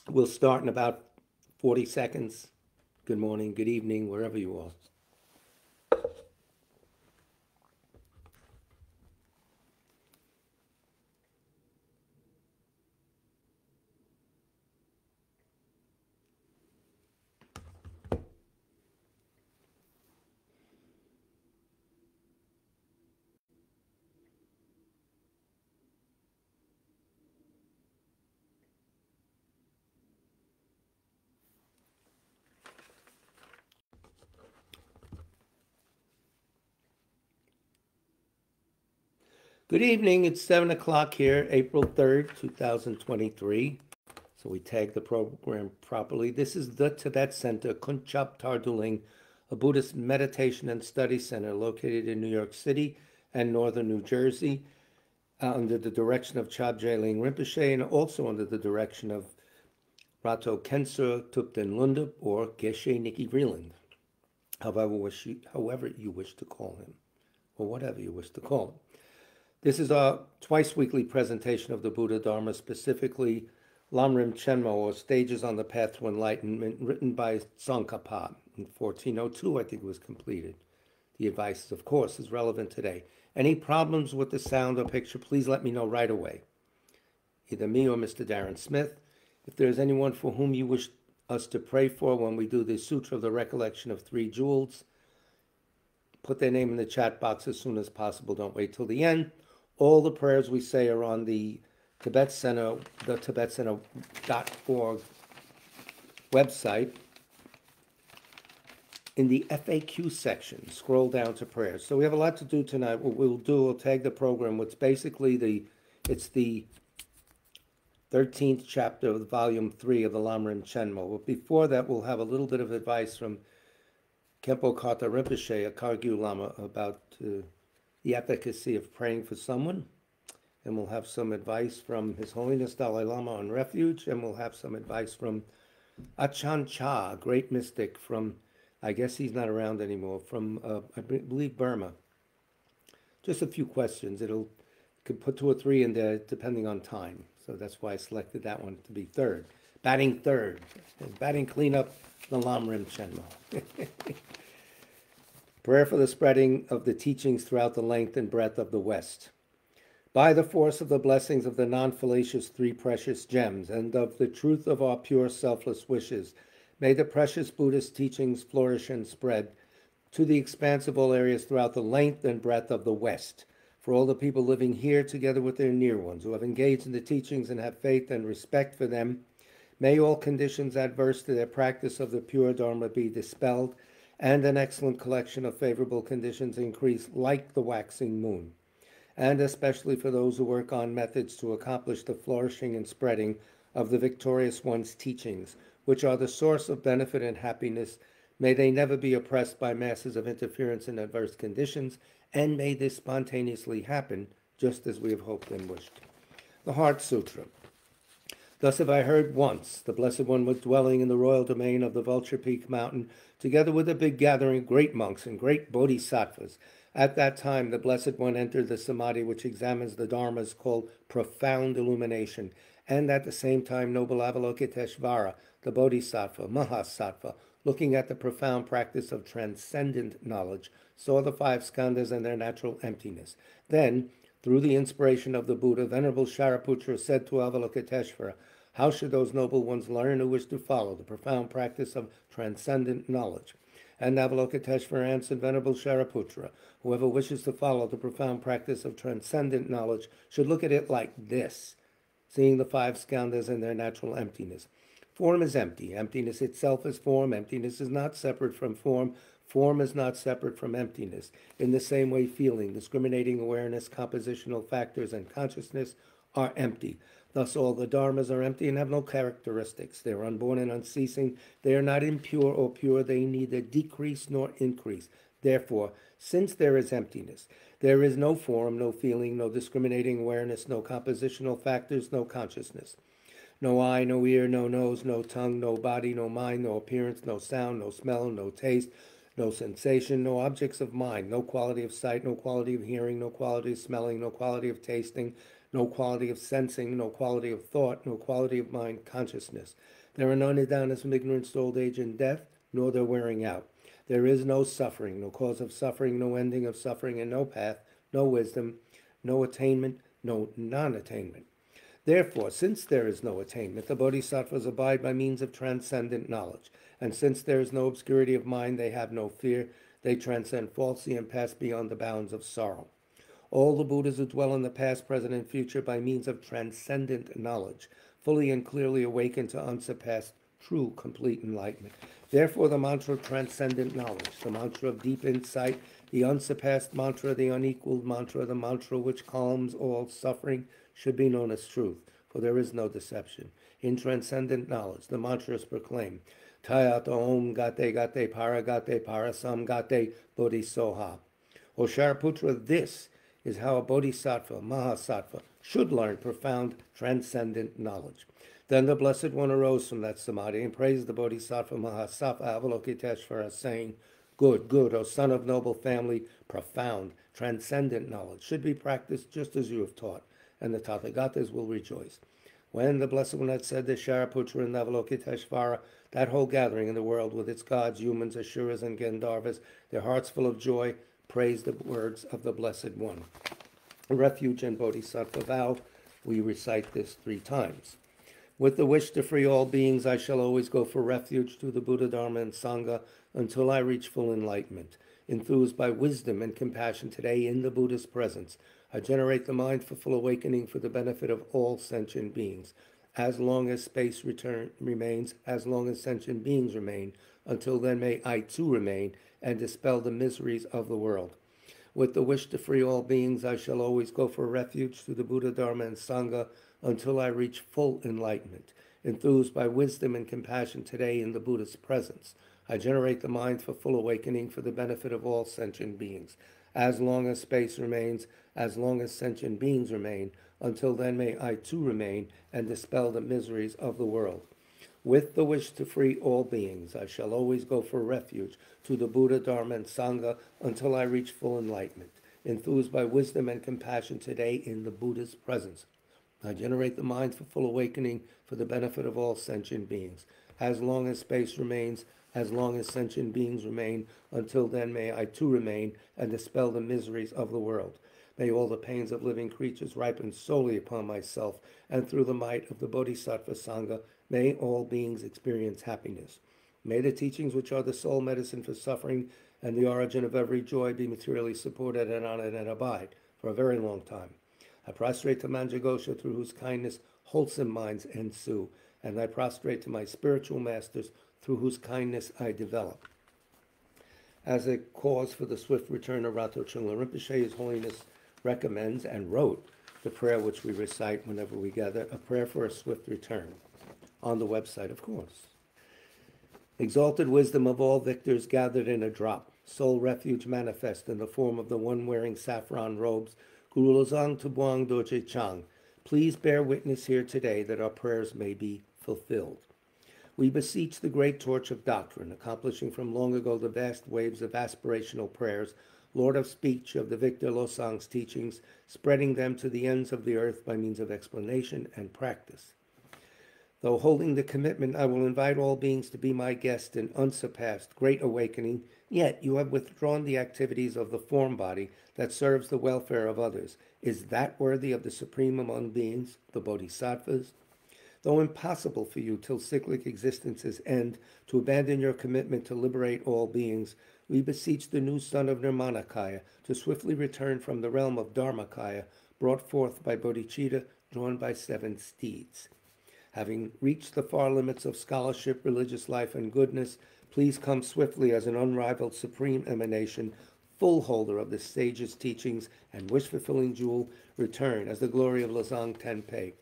We'll start in about 40 seconds. Good morning, good evening, wherever you are. Good evening, it's 7 o'clock here, April 3rd, 2023. So we tag the program properly. This is the Tibet Center, Kunchap Tarduling, a Buddhist meditation and study center located in New York City and northern New Jersey, under the direction of Chab Ling Rinpoche and also under the direction of Rato Kensur Tupten Lundap or Geshe Nikki Vreeland, however you wish to call him, or whatever you wish to call him. This is a twice weekly presentation of the Buddha Dharma, specifically Lamrim Chenmo, or Stages on the Path to Enlightenment, written by Tsong-kha-pa in 1402, I think it was completed. The advice, of course, is relevant today. Any problems with the sound or picture, please let me know right away. Either me or Mr. Darren Smith. If there's anyone for whom you wish us to pray for when we do the Sutra of the Recollection of Three Jewels, put their name in the chat box as soon as possible. Don't wait till the end. All the prayers we say are on the Tibet Center, the tibetcenter.org website. In the FAQ section, scroll down to prayers. So we have a lot to do tonight. What we'll tag the program. It's basically it's the 13th chapter of volume 3 of the Lamrim Chenmo. But before that, we'll have a little bit of advice from Khenpo Karthar Rinpoche, a Kagyu Lama, about the efficacy of praying for someone. And we'll have some advice from His Holiness Dalai Lama on refuge. And we'll have some advice from Achan Cha, a great mystic from, I guess he's not around anymore, from, I believe, Burma. Just a few questions. Could put 2 or 3 in there depending on time. So that's why I selected that one to be third. Batting third. And batting cleanup, the Lamrim Chenmo. Prayer for the spreading of the teachings throughout the length and breadth of the West. By the force of the blessings of the non-fallacious 3 precious gems and of the truth of our pure selfless wishes, may the precious Buddhist teachings flourish and spread to the expanse of all areas throughout the length and breadth of the West. For all the people living here together with their near ones who have engaged in the teachings and have faith and respect for them, may all conditions adverse to their practice of the pure Dharma be dispelled, and an excellent collection of favorable conditions increase like the waxing moon. And especially for those who work on methods to accomplish the flourishing and spreading of the victorious one's teachings, which are the source of benefit and happiness, may they never be oppressed by masses of interference and adverse conditions, and may this spontaneously happen, just as we have hoped and wished. The Heart Sutra. Thus have I heard once, the Blessed One was dwelling in the royal domain of the Vulture Peak Mountain, together with a big gathering of great monks and great bodhisattvas. At that time, the Blessed One entered the samadhi which examines the dharmas, called profound illumination, and at the same time noble Avalokiteshvara, the bodhisattva, mahasattva, looking at the profound practice of transcendent knowledge, saw the 5 skandhas and their natural emptiness. Then, through the inspiration of the Buddha, Venerable Shariputra said to Avalokiteshvara, how should those noble ones learn who wish to follow the profound practice of transcendent knowledge? And Avalokiteshvara answered, Venerable Shariputra, whoever wishes to follow the profound practice of transcendent knowledge should look at it like this, seeing the 5 skandhas and their natural emptiness. Form is empty. Emptiness itself is form. Emptiness is not separate from form. Form is not separate from emptiness. In the same way, feeling, discriminating awareness, compositional factors, and consciousness are empty. Thus all the dharmas are empty and have no characteristics. They are unborn and unceasing. They are not impure or pure. They neither decrease nor increase. Therefore, since there is emptiness, there is no form, no feeling, no discriminating awareness, no compositional factors, no consciousness. No eye, no ear, no nose, no tongue, no body, no mind, no appearance, no sound, no smell, no taste, no sensation, no objects of mind, no quality of sight, no quality of hearing, no quality of smelling, no quality of tasting, no quality of sensing, no quality of thought, no quality of mind consciousness. There are no nidanas from ignorance to old age and death, nor their wearing out. There is no suffering, no cause of suffering, no ending of suffering, and no path, no wisdom, no attainment, no non-attainment. Therefore, since there is no attainment, the bodhisattvas abide by means of transcendent knowledge. And since there is no obscurity of mind, they have no fear. They transcend falsity and pass beyond the bounds of sorrow. All the Buddhas who dwell in the past, present, and future by means of transcendent knowledge, fully and clearly awaken to unsurpassed, true, complete enlightenment. Therefore, the mantra of transcendent knowledge, the mantra of deep insight, the unsurpassed mantra, the unequaled mantra, the mantra which calms all suffering, should be known as truth, for there is no deception. In transcendent knowledge, the mantra is proclaimed, Tayata Om Gate Gate Paragate Parasam Gate Bodhisoha. O Shariputra, this is how a bodhisattva, mahasattva, should learn profound transcendent knowledge. Then the Blessed One arose from that samadhi and praised the bodhisattva Mahasattva Avalokiteshvara, saying, Good, good, O son of noble family, profound, transcendent knowledge should be practiced just as you have taught, and the Tathagatas will rejoice. When the Blessed One had said this, Shariputra and Avalokiteshvara, that whole gathering in the world with its gods, humans, Asuras, and Gandharvas, their hearts full of joy, praised the words of the Blessed One. A refuge and bodhisattva vow, we recite this 3 times. With the wish to free all beings, I shall always go for refuge to the Buddha, Dharma, and Sangha until I reach full enlightenment. Enthused by wisdom and compassion today in the Buddha's presence, I generate the mind for full awakening for the benefit of all sentient beings. As long as space remains, as long as sentient beings remain, until then may I too remain and dispel the miseries of the world. With the wish to free all beings, I shall always go for refuge to the Buddha, Dharma, and Sangha until I reach full enlightenment. Enthused by wisdom and compassion today in the Buddha's presence, I generate the mind for full awakening for the benefit of all sentient beings. As long as space remains, as long as sentient beings remain, until then may I too remain and dispel the miseries of the world. With the wish to free all beings, I shall always go for refuge to the Buddha, Dharma, and Sangha until I reach full enlightenment. Enthused by wisdom and compassion today in the Buddha's presence, I generate the mind for full awakening for the benefit of all sentient beings. As long as space remains, as long as sentient beings remain, until then may I too remain and dispel the miseries of the world. May all the pains of living creatures ripen solely upon myself, and through the might of the Bodhisattva Sangha, may all beings experience happiness. May the teachings which are the sole medicine for suffering and the origin of every joy be materially supported and honored and abide for a very long time. I prostrate to Manjagosha, through whose kindness wholesome minds ensue, and I prostrate to my spiritual masters, through whose kindness I develop. As a cause for the swift return of Rato Chungla Rinpoche, His Holiness recommends and wrote the prayer which we recite whenever we gather, a prayer for a swift return, on the website, of course. Exalted wisdom of all victors gathered in a drop, sole refuge manifest in the form of the one wearing saffron robes, Guru Lozang Tubuang Doje Chang, please bear witness here today that our prayers may be fulfilled. We beseech the great torch of doctrine, accomplishing from long ago the vast waves of aspirational prayers, Lord of speech of the victor Losang's teachings, spreading them to the ends of the earth by means of explanation and practice. Though holding the commitment, I will invite all beings to be my guest in unsurpassed great awakening, yet you have withdrawn the activities of the form body that serves the welfare of others. Is that worthy of the supreme among beings, the bodhisattvas? Though impossible for you till cyclic existences end to abandon your commitment to liberate all beings, we beseech the new son of Nirmanakaya to swiftly return from the realm of Dharmakaya, brought forth by bodhicitta, drawn by 7 steeds. Having reached the far limits of scholarship, religious life, and goodness, please come swiftly as an unrivaled supreme emanation, full holder of the sage's teachings and wish-fulfilling jewel, return as the glory of Lozang Tenpe.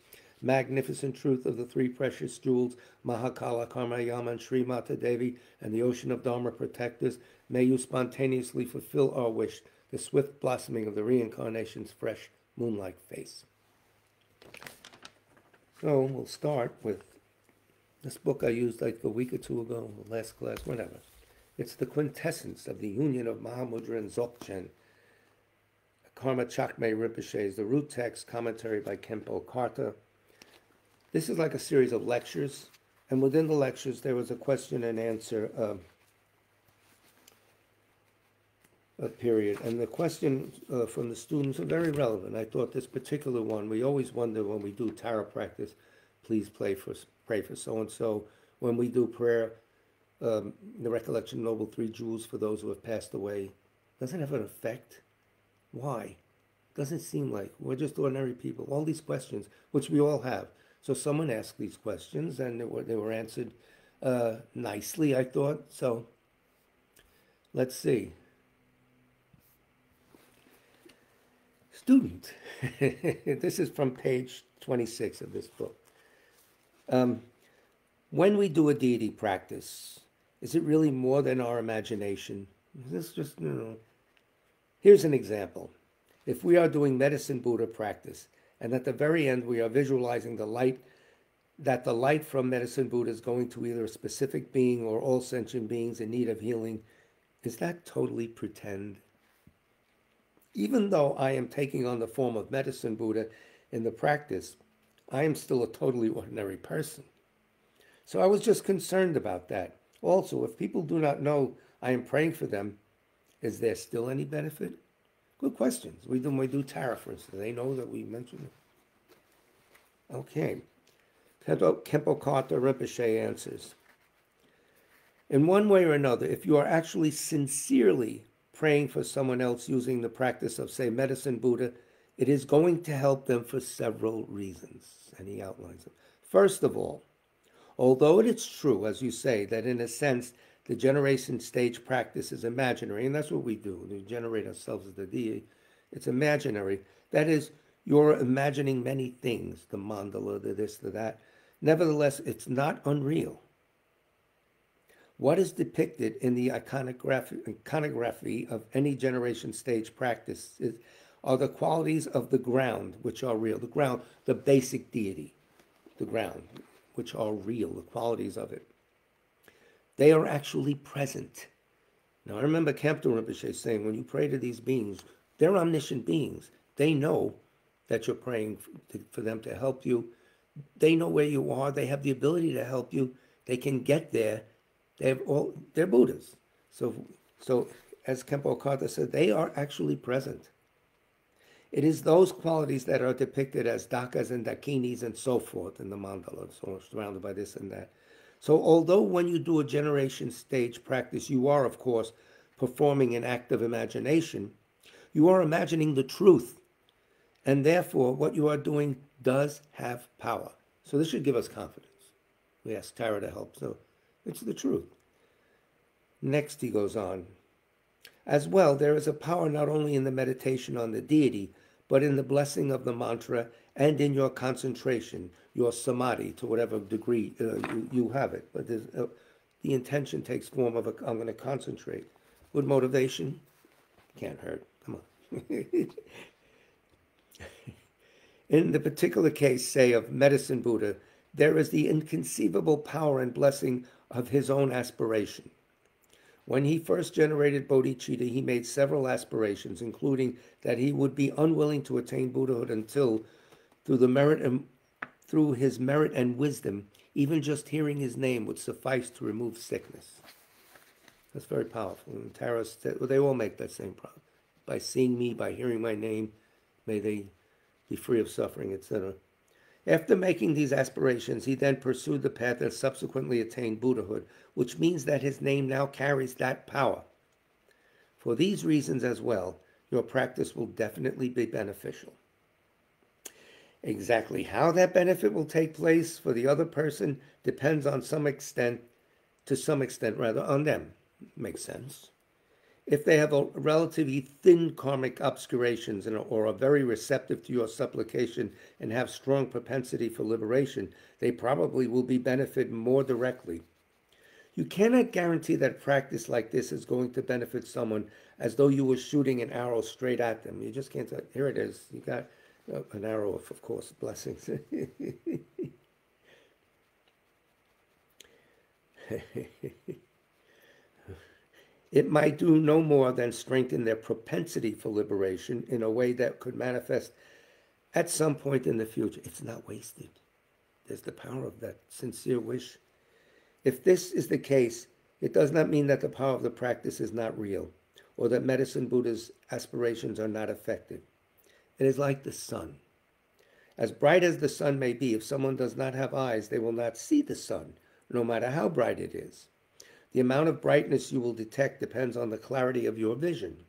Magnificent truth of the 3 precious jewels, Mahakala, Karma, Yama, and Sri Mata Devi, and the ocean of Dharma protectors, may you spontaneously fulfill our wish, the swift blossoming of the reincarnation's fresh moonlight face. So we'll start with this book I used like a week or 2 ago, last class, whatever. It's the quintessence of the union of Mahamudra and Dzogchen. Karma Chakme Rinpoche, the root text, commentary by Khenpo Karta. This is like a series of lectures And within the lectures, there was a question and answer period. And the questions from the students are very relevant. I thought this particular one, we always wonder when we do tarot practice, please pray for so-and-so. When we do prayer, the recollection of Noble Three Jewels for those who have passed away, doesn't have an effect. Why? Doesn't seem like. We're just ordinary people. All these questions, which we all have. So someone asked these questions, and they were answered nicely, I thought. So let's see. Student. This is from page 26 of this book. When we do a deity practice, is it really more than our imagination? Is this just, Here's an example. If we are doing medicine Buddha practice, and at the very end we are visualizing the light, that the light from medicine Buddha is going to either a specific being or all sentient beings in need of healing, is that totally pretend? Even though I am taking on the form of medicine Buddha in the practice, I am still a totally ordinary person. So I was just concerned about that. Also, if people do not know I am praying for them, is there still any benefit? Good questions. We do tarot, for instance. They know that we mentioned it. Okay. Khenpo-Karthar Rinpoche answers. In one way or another, if you are actually sincerely praying for someone else using the practice of, say, medicine Buddha, it is going to help them for several reasons. And he outlines them. First of all, although it is true, as you say, that in a sense, the generation stage practice is imaginary, and that's what we do. We generate ourselves as the deity. It's imaginary. That is, you're imagining many things, the mandala, the this, the that. Nevertheless, it's not unreal. What is depicted in the iconography of any generation stage practice are the qualities of the ground, which are real. The ground, the basic deity, the ground, which are real, the qualities of it. They are actually present. Now, I remember Khenpo Rinpoche saying, when you pray to these beings, they're omniscient beings. They know that you're praying for them to help you. They know where you are. They have the ability to help you. They can get there. They're Buddhas. So as Khenpo-Karthar said, they are actually present. It is those qualities that are depicted as dakas and dakinis and so forth in the mandala, so surrounded by this and that. So although when you do a generation stage practice, you are, of course, performing an act of imagination, you are imagining the truth. And therefore, what you are doing does have power. So this should give us confidence. We ask Tara to help. So it's the truth. Next, he goes on. As well, there is a power not only in the meditation on the deity, but in the blessing of the mantra and in your concentration, your samadhi, to whatever degree you have it. But the intention takes form of I'm going to concentrate. Good motivation? Can't hurt. Come on. In the particular case, say, of medicine Buddha, there is the inconceivable power and blessing of his own aspiration. When he first generated bodhicitta, he made several aspirations, including that he would be unwilling to attain Buddhahood until, through his merit and wisdom, even just hearing his name would suffice to remove sickness. That's very powerful. And Tara said, they all make that same problem. By seeing me, by hearing my name, may they be free of suffering, etc. After making these aspirations, he then pursued the path and subsequently attained Buddhahood, which means that his name now carries that power. For these reasons as well, your practice will definitely be beneficial. Exactly how that benefit will take place for the other person depends on some extent on them. Makes sense. If they have a relatively thin karmic obscurations or are very receptive to your supplication and have strong propensity for liberation, they probably will be benefited more directly. You cannot guarantee that practice like this is going to benefit someone as though you were shooting an arrow straight at them. You just can't say, here it is. You got an arrow of course, blessings. It might do no more than strengthen their propensity for liberation in a way that could manifest at some point in the future. It's not wasted. There's the power of that sincere wish If this is the case, it does not mean that the power of the practice is not real, or that Medicine Buddha's aspirations are not effective. It is like the sun. As bright as the sun may be, if someone does not have eyes, they will not see the sun, no matter how bright it is. The amount of brightness you will detect depends on the clarity of your vision.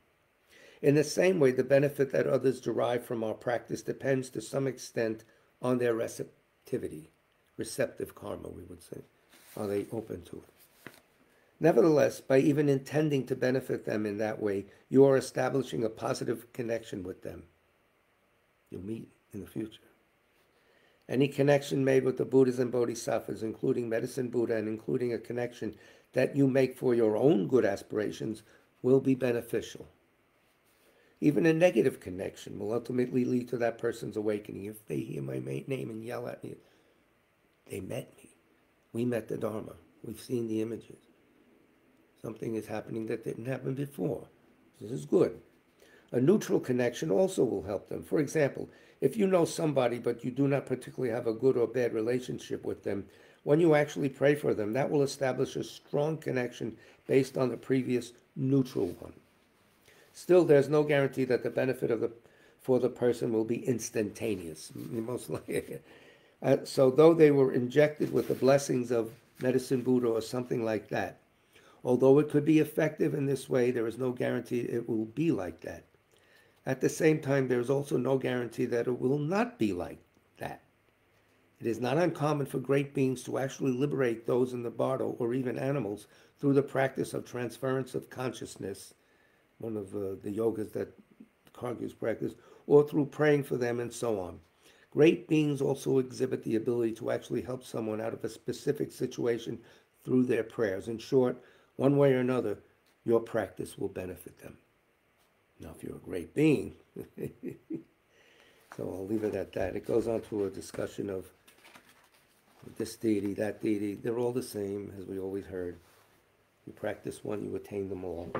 In the same way, the benefit that others derive from our practice depends to some extent on their receptivity. Receptive karma, we would say. Are they open to it? Nevertheless, by even intending to benefit them in that way, you are establishing a positive connection with them. You'll meet in the future. Any connection made with the Buddhas and Bodhisattvas, including Medicine Buddha, and including a connection that you make for your own good aspirations, will be beneficial. Even a negative connection will ultimately lead to that person's awakening. If they hear my name and yell at me, they met me. We met the Dharma. We've seen the images. Something is happening that didn't happen before. This is good. A neutral connection also will help them. For example, if you know somebody but you do not particularly have a good or bad relationship with them, when you actually pray for them, that will establish a strong connection based on the previous neutral one. Still, there's no guarantee that the benefit for the person will be instantaneous. Most likely. So though they were injected with the blessings of Medicine Buddha or something like that, although it could be effective in this way, there is no guarantee it will be like that. At the same time, there is also no guarantee that it will not be like that. It is not uncommon for great beings to actually liberate those in the bardo or even animals through the practice of transference of consciousness, one of the yogas that Kagyu practice, or through praying for them and so on. Great beings also exhibit the ability to actually help someone out of a specific situation through their prayers. In short, one way or another, your practice will benefit them. Now, if you're a great being, so I'll leave it at that. It goes on to a discussion of this deity, that deity. They're all the same, as we always heard. You practice one, you attain them all.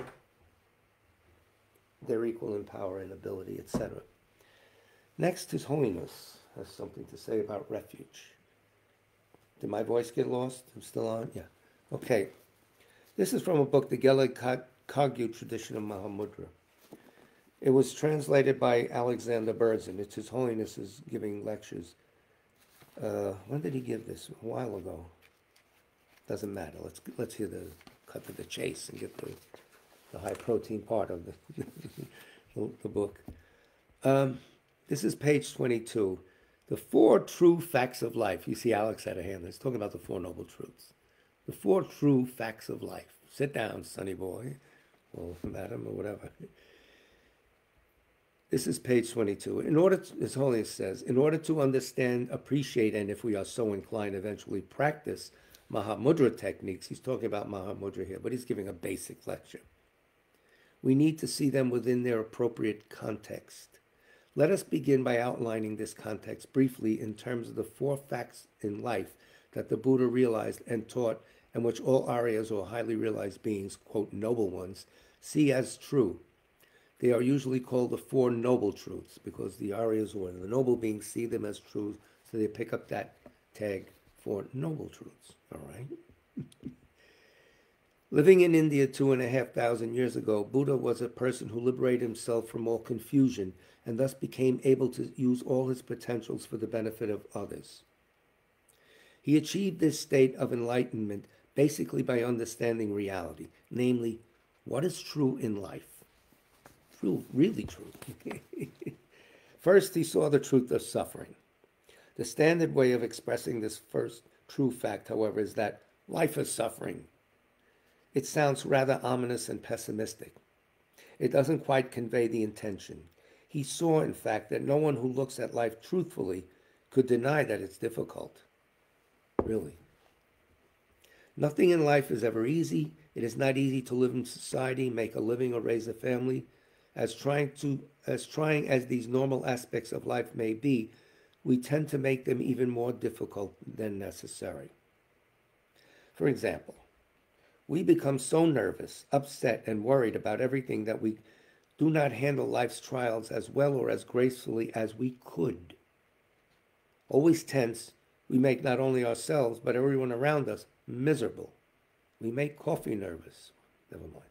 They're equal in power and ability, etc. Next, His Holiness has something to say about refuge. Did my voice get lost? I'm still on? Yeah. Okay. This is from a book, The Gelug Kagyu Tradition of Mahamudra. It was translated by Alexander Berdzin. It's His Holiness is giving lectures. When did he give this? A while ago. Doesn't matter. Let's hear the cut to the chase and get the high protein part of the book. This is page 22. The Four True Facts of Life. You see Alex had a hand. It's talking about the Four Noble Truths. The Four True Facts of Life. Sit down, sonny boy, or madam, or whatever. This is page 22. In order to, His Holiness says, in order to understand, appreciate, and if we are so inclined, eventually practice Mahamudra techniques, he's talking about Mahamudra here, but he's giving a basic lecture. We need to see them within their appropriate context. Let us begin by outlining this context briefly in terms of the four facts in life that the Buddha realized and taught, and which all Aryas or highly realized beings, quote, noble ones, see as true. They are usually called the Four Noble Truths because the Aryas or the noble beings see them as true, so they pick up that tag, Four Noble Truths. All right? Living in India 2,500 years ago, Buddha was a person who liberated himself from all confusion and thus became able to use all his potentials for the benefit of others. He achieved this state of enlightenment basically by understanding reality, namely, what is true in life. True, really true. First, he saw the truth of suffering. The standard way of expressing this first true fact, however, is that life is suffering. It sounds rather ominous and pessimistic. It doesn't quite convey the intention. He saw, in fact, that no one who looks at life truthfully could deny that it's difficult. Really. Nothing in life is ever easy. It is not easy to live in society, make a living, or raise a family. As trying as these normal aspects of life may be, we tend to make them even more difficult than necessary. For example, we become so nervous, upset, and worried about everything that we do not handle life's trials as well or as gracefully as we could. Always tense, we make not only ourselves, but everyone around us miserable. We make coffee nervous. Never mind.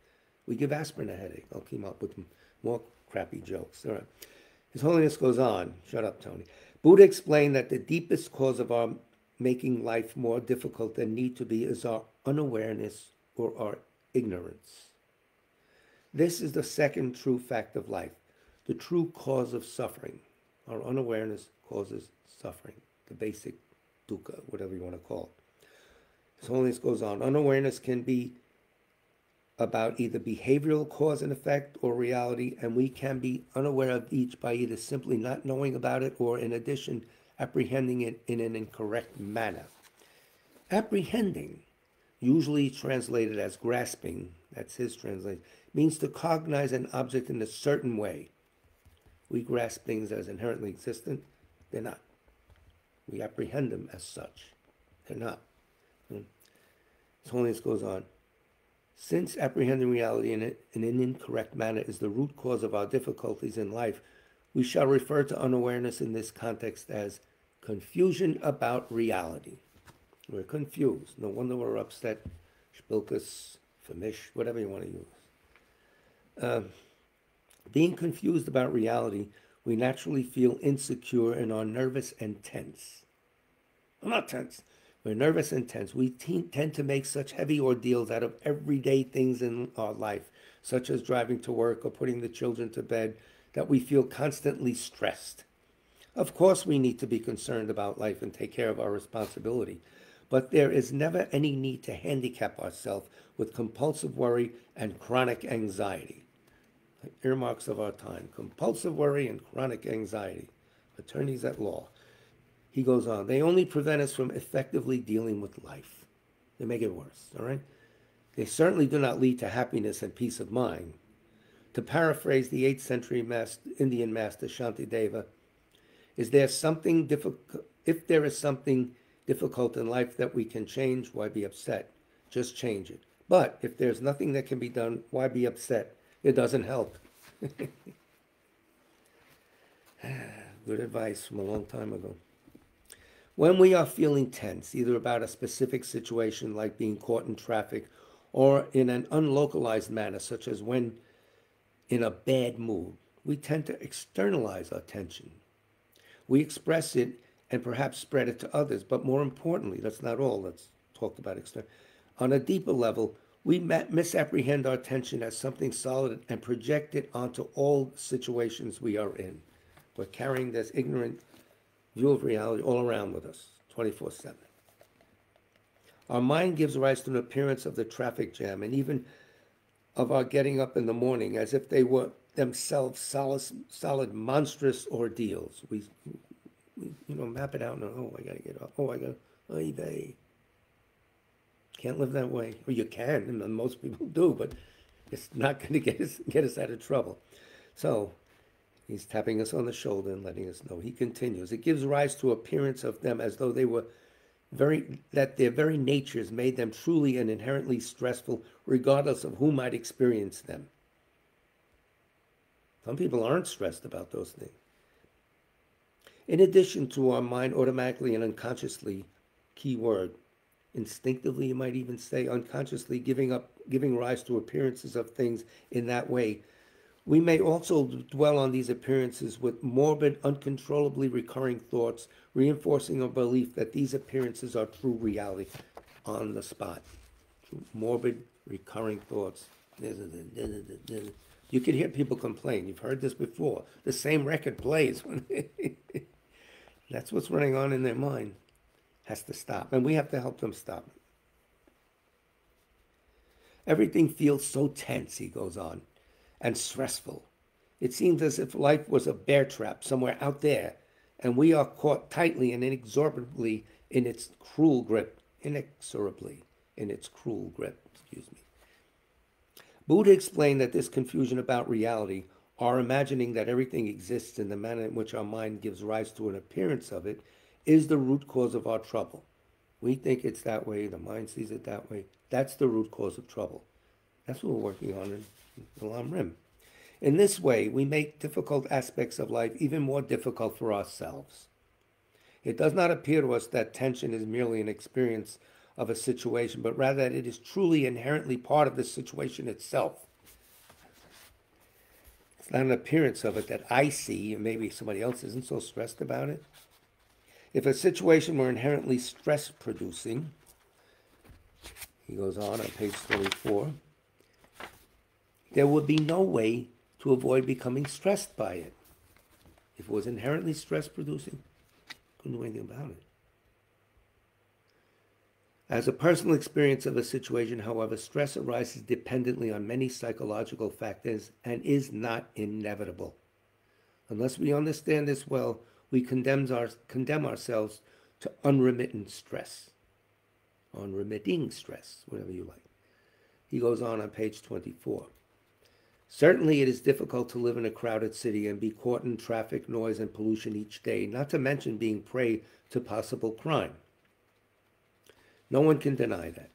We give aspirin a headache. I'll keep up with more crappy jokes. All right. His Holiness goes on. Shut up, Tony. Buddha explained that the deepest cause of our making life more difficult than need to be is our unawareness or our ignorance. This is the second true fact of life, the true cause of suffering. Our unawareness causes suffering, the basic dukkha, whatever you want to call it. His Holiness goes on. Unawareness can be about either behavioral cause and effect or reality, and we can be unaware of each by either simply not knowing about it or, in addition, apprehending it in an incorrect manner. Apprehending, usually translated as grasping, that's his translation, means to cognize an object in a certain way. We grasp things as inherently existent. They're not. We apprehend them as such. They're not. His Holiness goes on. Since apprehending reality in an incorrect manner is the root cause of our difficulties in life, we shall refer to unawareness in this context as confusion about reality. We're confused. No wonder we're upset, spilkus, famish, whatever you want to use. Being confused about reality, we naturally feel insecure and are nervous and tense. I'm not tense. We're nervous and tense. We tend to make such heavy ordeals out of everyday things in our life, such as driving to work or putting the children to bed, that we feel constantly stressed. Of course, we need to be concerned about life and take care of our responsibility, but there is never any need to handicap ourselves with compulsive worry and chronic anxiety. Earmarks of our time: compulsive worry and chronic anxiety. Attorneys at law. He goes on, they only prevent us from effectively dealing with life. They make it worse, all right? They certainly do not lead to happiness and peace of mind. To paraphrase the 8th century Indian master Shantideva, if there is something difficult in life that we can change, why be upset? Just change it. But if there's nothing that can be done, why be upset? It doesn't help. Good advice from a long time ago. When we are feeling tense, either about a specific situation like being caught in traffic, or in an unlocalized manner, such as when in a bad mood, we tend to externalize our tension. We express it and perhaps spread it to others, but more importantly, that's not all that's talked about external. On a deeper level, we misapprehend our tension as something solid and project it onto all situations we are in. We're carrying this ignorant view of reality all around with us, 24/7. Our mind gives rise to an appearance of the traffic jam and even of our getting up in the morning as if they were themselves solid monstrous ordeals. We map it out and oh, I gotta get up. Oh, I gotta, oy vey. Can't live that way. Or you can, and most people do, but it's not going to get us out of trouble. So he's tapping us on the shoulder and letting us know. He continues. It gives rise to appearance of them as though they were that their very natures made them truly and inherently stressful, regardless of who might experience them. Some people aren't stressed about those things. In addition to our mind automatically and unconsciously, key word, instinctively, you might even say unconsciously giving rise to appearances of things in that way, we may also dwell on these appearances with morbid, uncontrollably recurring thoughts, reinforcing our belief that these appearances are true reality on the spot. Morbid, recurring thoughts. You can hear people complain. You've heard this before. The same record plays. That's what's running on in their mind. Has to stop. And we have to help them stop. Everything feels so tense, he goes on, and stressful. It seems as if life was a bear trap somewhere out there, and we are caught tightly and inexorably in its cruel grip. Buddha explained that this confusion about reality, our imagining that everything exists in the manner in which our mind gives rise to an appearance of it, is the root cause of our trouble. We think it's that way, the mind sees it that way. That's the root cause of trouble. That's what we're working on in the LAM. In this way, we make difficult aspects of life even more difficult for ourselves. It does not appear to us that tension is merely an experience of a situation, but rather that it is truly inherently part of the situation itself. It's not an appearance of it that I see, and maybe somebody else isn't so stressed about it. If a situation were inherently stress-producing, he goes on page 24, there would be no way to avoid becoming stressed by it. If it was inherently stress-producing, couldn't do anything about it. As a personal experience of a situation, however, stress arises dependently on many psychological factors and is not inevitable. Unless we understand this well, we condemn ourselves to unremitting stress, whatever you like. He goes on page 24. Certainly it is difficult to live in a crowded city and be caught in traffic, noise, and pollution each day, not to mention being prey to possible crime. No one can deny that.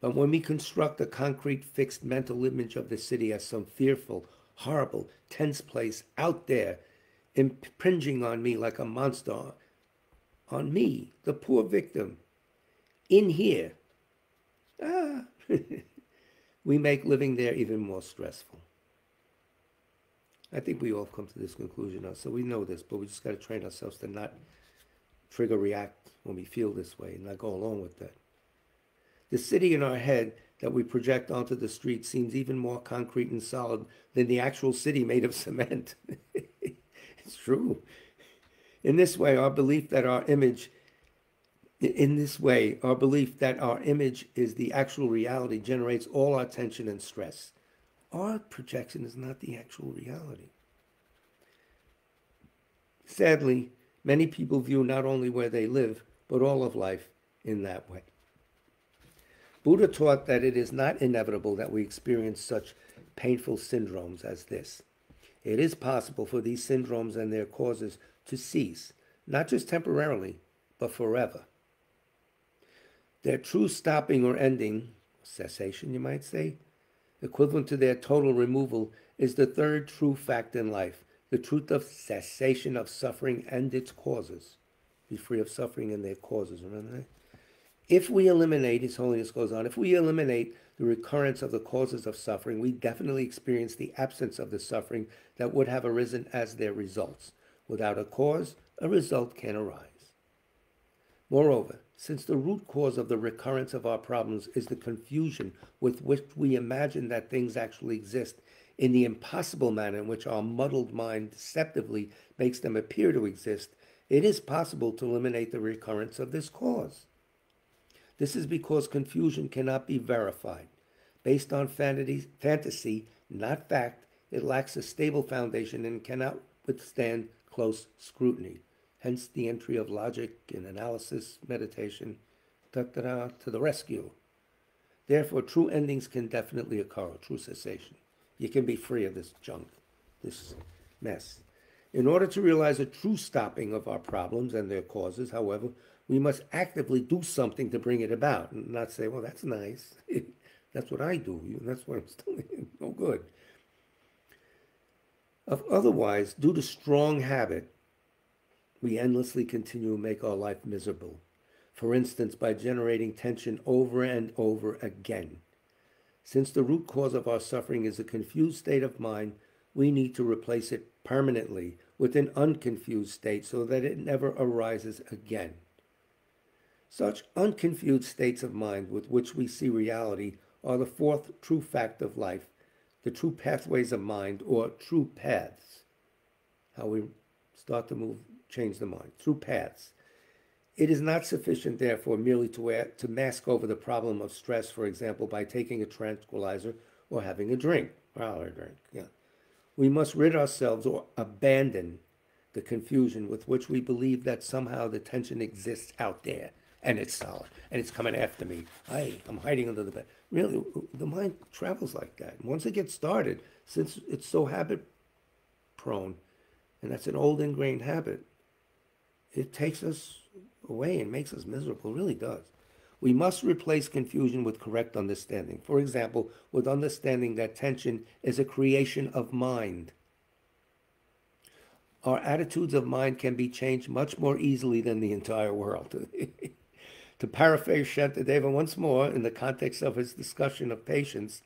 But when we construct a concrete, fixed mental image of the city as some fearful, horrible, tense place out there, impinging on me like a monster, on me, the poor victim, in here, we make living there even more stressful. I think we all come to this conclusion now, so we know this, but we just got to train ourselves to not trigger react when we feel this way and not go along with that. The city in our head that we project onto the street seems even more concrete and solid than the actual city made of cement. It's true. In this way, our belief that our image is the actual reality generates all our tension and stress. Our projection is not the actual reality. Sadly, many people view not only where they live, but all of life in that way. Buddha taught that it is not inevitable that we experience such painful syndromes as this. It is possible for these syndromes and their causes to cease, not just temporarily, but forever. Their true stopping or ending, cessation you might say, equivalent to their total removal, is the third true fact in life, the truth of cessation of suffering and its causes. Be free of suffering and their causes, remember that? If we eliminate, His Holiness goes on, if we eliminate the recurrence of the causes of suffering, we definitely experience the absence of the suffering that would have arisen as their results. Without a cause, a result can arise. Moreover, since the root cause of the recurrence of our problems is the confusion with which we imagine that things actually exist in the impossible manner in which our muddled mind deceptively makes them appear to exist, it is possible to eliminate the recurrence of this cause. This is because confusion cannot be verified. Based on fantasy, not fact, it lacks a stable foundation and cannot withstand close scrutiny. Hence the entry of logic and analysis, meditation, to the rescue. Therefore, true endings can definitely occur, true cessation. You can be free of this junk, this mess. In order to realize a true stopping of our problems and their causes, however, we must actively do something to bring it about and not say, well, that's nice. That's what I do. That's what I'm still no good. Otherwise, due to strong habit, we endlessly continue to make our life miserable. For instance, by generating tension over and over again. Since the root cause of our suffering is a confused state of mind, we need to replace it permanently with an unconfused state so that it never arises again. Such unconfused states of mind with which we see reality are the fourth true fact of life, the true pathways of mind, or true paths. How we start to change the mind, through paths. It is not sufficient, therefore, merely to mask over the problem of stress, for example, by taking a tranquilizer or having a drink. We must rid ourselves or abandon the confusion with which we believe that somehow the tension exists out there, and it's solid, and it's coming after me. I'm hiding under the bed. Really, the mind travels like that. Once it gets started, since it's so habit-prone, and that's an old ingrained habit, it takes us away and makes us miserable. It really does. We must replace confusion with correct understanding. For example, with understanding that tension is a creation of mind. Our attitudes of mind can be changed much more easily than the entire world. To paraphrase Shantideva once more, in the context of his discussion of patience,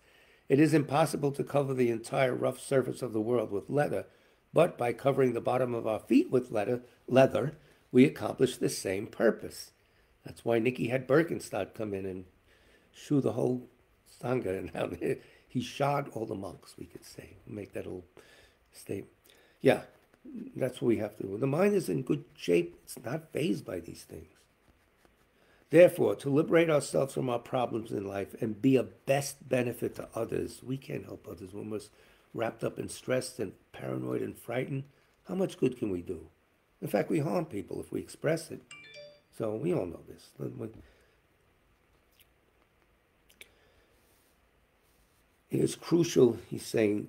it is impossible to cover the entire rough surface of the world with leather, but by covering the bottom of our feet with leather, we accomplish the same purpose. That's why Nikki had Birkenstock come in and shoo the whole Sangha, and he shod all the monks, we could say, make that little statement. Yeah, that's what we have to do. The mind is in good shape. It's not fazed by these things. Therefore, to liberate ourselves from our problems in life and be a best benefit to others, we can't help others when we're wrapped up in stress and paranoid and frightened. How much good can we do? In fact, we harm people if we express it. So we all know this. It is crucial, he's saying,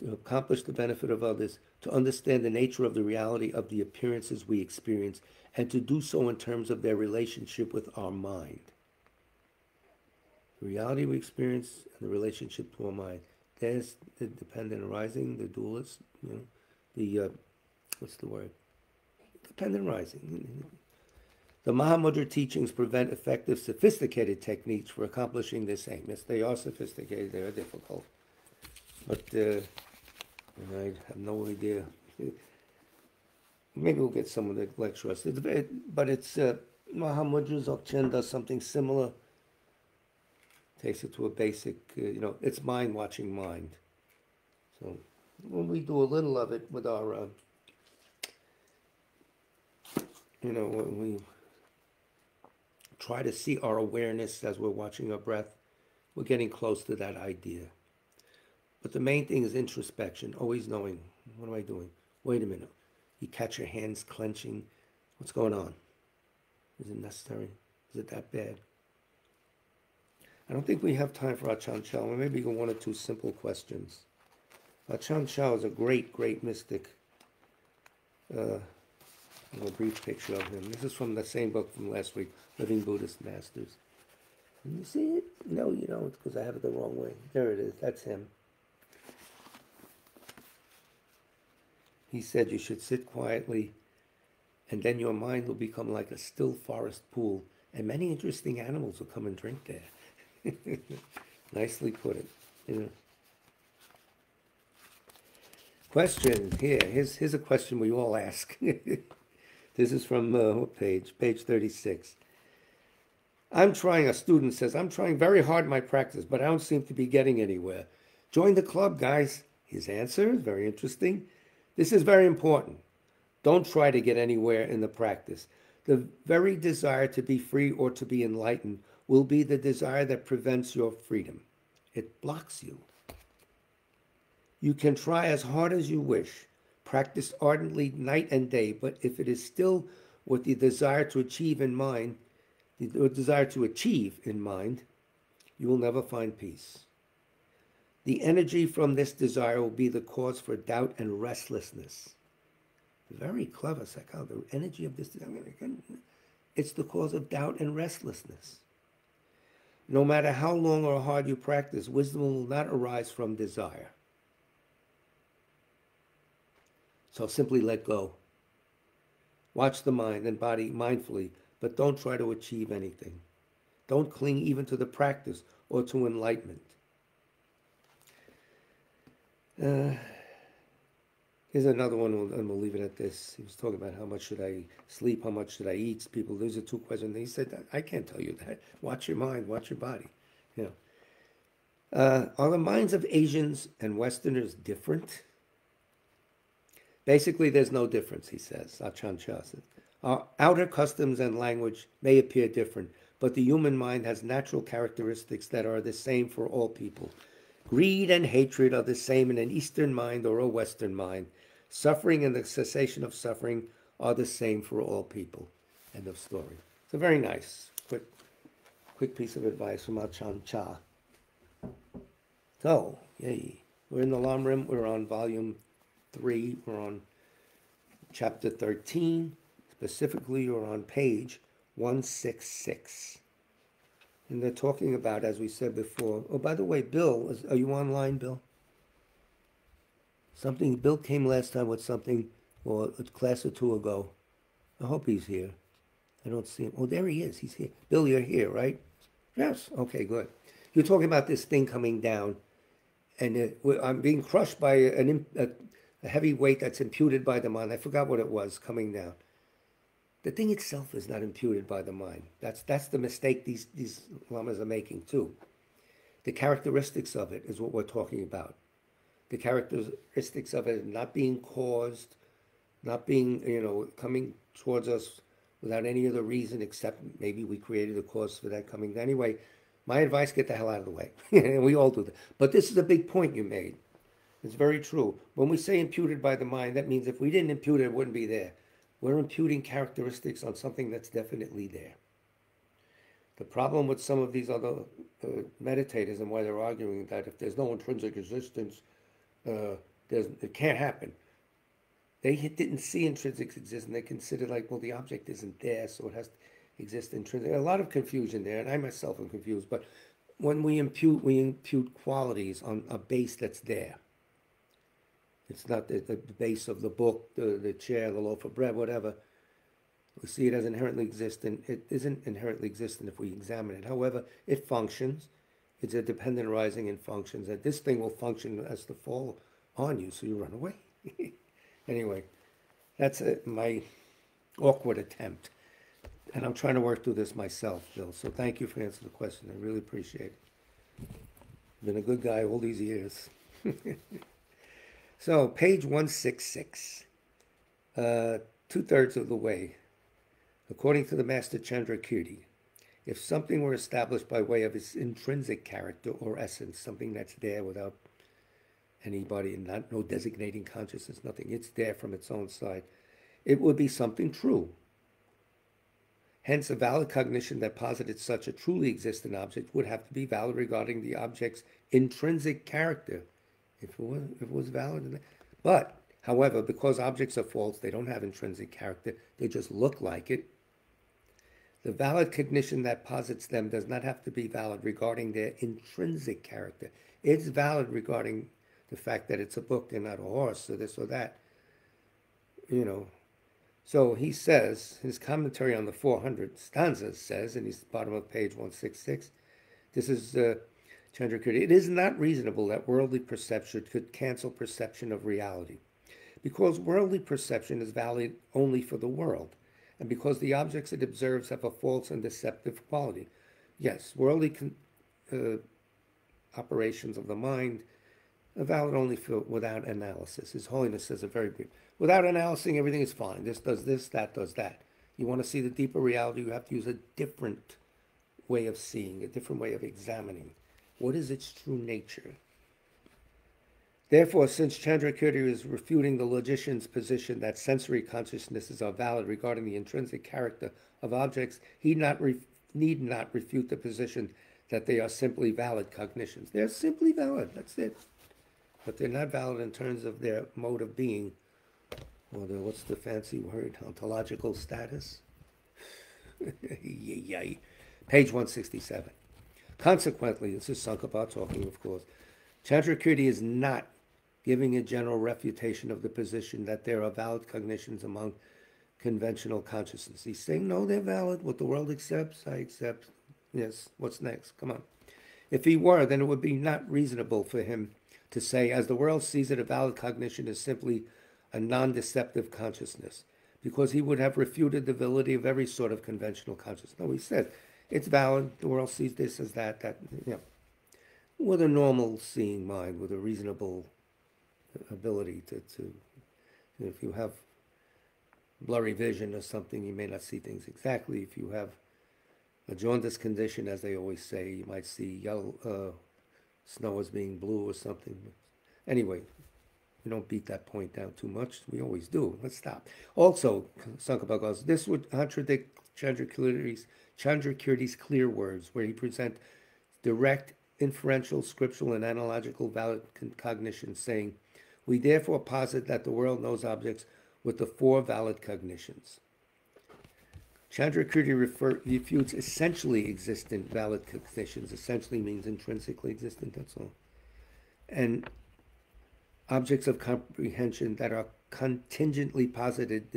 to accomplish the benefit of others, to understand the nature of the reality of the appearances we experience, and to do so in terms of their relationship with our mind. The reality we experience and the relationship to our mind. There's the dependent arising, the dualist, what's the word? Dependent arising. The Mahamudra teachings prevent effective, sophisticated techniques for accomplishing this aim. Yes, they are sophisticated, they are difficult. But I have no idea. Maybe we'll get some of the lecturers. But it's Mahamudra CHEN does something similar. Takes it to a basic, it's mind watching mind. So when we do a little of it with our, when we try to see our awareness as we're watching our breath, we're getting close to that idea. But the main thing is introspection, always knowing, what am I doing? Wait a minute. You catch your hands clenching. What's going on? Is it necessary? Is it that bad? I don't think we have time for Ajahn Chah. Maybe one or two simple questions. Ajahn Chah is a great, great mystic. A brief picture of him. This is from the same book from last week, Living Buddhist Masters. Can you see it? No, you don't, because I have it the wrong way. There it is. That's him. He said you should sit quietly, and then your mind will become like a still forest pool, and many interesting animals will come and drink there. Nicely put it. Question here. Here's a question we all ask. This is from what page? Page 36. A student says, I'm trying very hard in my practice, but I don't seem to be getting anywhere. Join the club, guys. His answer is very interesting. This is very important. Don't try to get anywhere in the practice. The very desire to be free or to be enlightened will be the desire that prevents your freedom. It blocks you. You can try as hard as you wish, practice ardently night and day, but if it is still with the desire to achieve in mind, you will never find peace. The energy from this desire will be the cause for doubt and restlessness. Very clever psychology. The energy of this desire, it's the cause of doubt and restlessness. No matter how long or hard you practice, wisdom will not arise from desire. So simply let go. Watch the mind and body mindfully, but don't try to achieve anything. Don't cling even to the practice or to enlightenment. Here's another one, and we'll leave it at this. He was talking about how much should I sleep, how much should I eat. People, those are two questions. He said, I can't tell you that. Watch your mind, watch your body. Are the minds of Asians and Westerners different? Basically, there's no difference, he says. Ajahn Chah says. Our outer customs and language may appear different, but the human mind has natural characteristics that are the same for all people. Greed and hatred are the same in an Eastern mind or a Western mind. Suffering and the cessation of suffering are the same for all people. End of story. It's a very nice, quick piece of advice from Ajahn Chah. So, yay. We're in the LAM room. We're on volume 3. We're on chapter 13. Specifically, we're on page 166. And they're talking about, as we said before, oh, by the way, Bill, are you online, Bill? Bill came last time with something, or a class or two ago. I hope he's here. I don't see him. Oh, there he is. He's here. Bill, you're here, right? Yes. Okay, good. You're talking about this thing coming down, and I'm being crushed by a heavy weight that's imputed by the mind. I forgot what it was coming down. The thing itself is not imputed by the mind. That's the mistake these lamas are making too. The characteristics of it is what we're talking about. The characteristics of it not being caused, not being, coming towards us without any other reason except maybe we created a cause for that coming. Anyway, my advice, get the hell out of the way. And we all do that. But this is a big point you made. It's very true. When we say imputed by the mind, that means if we didn't impute it, it wouldn't be there. We're imputing characteristics on something that's definitely there. The problem with some of these other meditators and why they're arguing that if there's no intrinsic existence, it can't happen. They didn't see intrinsic existence. They considered like, well, the object isn't there, so it has to exist intrinsically. A lot of confusion there, and I myself am confused. But when we impute qualities on a base that's there. It's not the base of the book, the chair, the loaf of bread, whatever. We see it as inherently existent. It isn't inherently existent if we examine it. However, it functions. It's a dependent arising and functions. And this thing will function as to fall on you, so you run away. Anyway, that's my awkward attempt. And I'm trying to work through this myself, Bill. So thank you for answering the question. I really appreciate it. Been a good guy all these years. So, page 166, 2/3 of the way. According to the Master Chandrakirti, if something were established by way of its intrinsic character or essence, something that's there without anybody and no designating consciousness, nothing, it's there from its own side, it would be something true. Hence, a valid cognition that posited such a truly existent object would have to be valid regarding the object's intrinsic character. If it was valid. But, however, because objects are false, they don't have intrinsic character, they just look like it. The valid cognition that posits them does not have to be valid regarding their intrinsic character. It's valid regarding the fact that it's a book and not a horse, or this or that. So he says, his commentary on the 400 stanzas says, and he's at the bottom of page 166, this is Chandrakirti, it is not reasonable that worldly perception could cancel perception of reality, because worldly perception is valid only for the world, and because the objects it observes have a false and deceptive quality. Yes, worldly operations of the mind are valid only without analysis. His Holiness says it very brief. Without analyzing, everything is fine. This does this, that does that. You want to see the deeper reality, you have to use a different way of seeing, a different way of examining. What is its true nature? Therefore, since Chandrakirti is refuting the logician's position that sensory consciousnesses are valid regarding the intrinsic character of objects, he need not refute the position that they are simply valid cognitions. They're simply valid, that's it. But they're not valid in terms of their mode of being, or their, what's the fancy word, ontological status? Yay. Page 167. Consequently, this is Tsong-kha-pa talking, of course, Chandrakirti is not giving a general refutation of the position that there are valid cognitions among conventional consciousness. He's saying, no, they're valid. What the world accepts, I accept. Yes, what's next? Come on. If he were, then it would be not reasonable for him to say, as the world sees it, a valid cognition is simply a non-deceptive consciousness, because he would have refuted the validity of every sort of conventional consciousness. No, he says, it's valid, the world sees this as that, with a normal seeing mind, with a reasonable ability to if you have blurry vision or something, you may not see things exactly. If you have a jaundice condition, as they always say, you might see yellow snow as being blue or something. Anyway, we don't beat that point down too much. We always do. Let's stop. Also, Tsong-kha-pa goes, this would contradict Chandrakirti's clear words, where he presents direct, inferential, scriptural, and analogical valid cognition, saying, we therefore posit that the world knows objects with the four valid cognitions. Chandrakirti refutes essentially existent valid cognitions. Essentially means intrinsically existent, that's all. And objects of comprehension that are contingently posited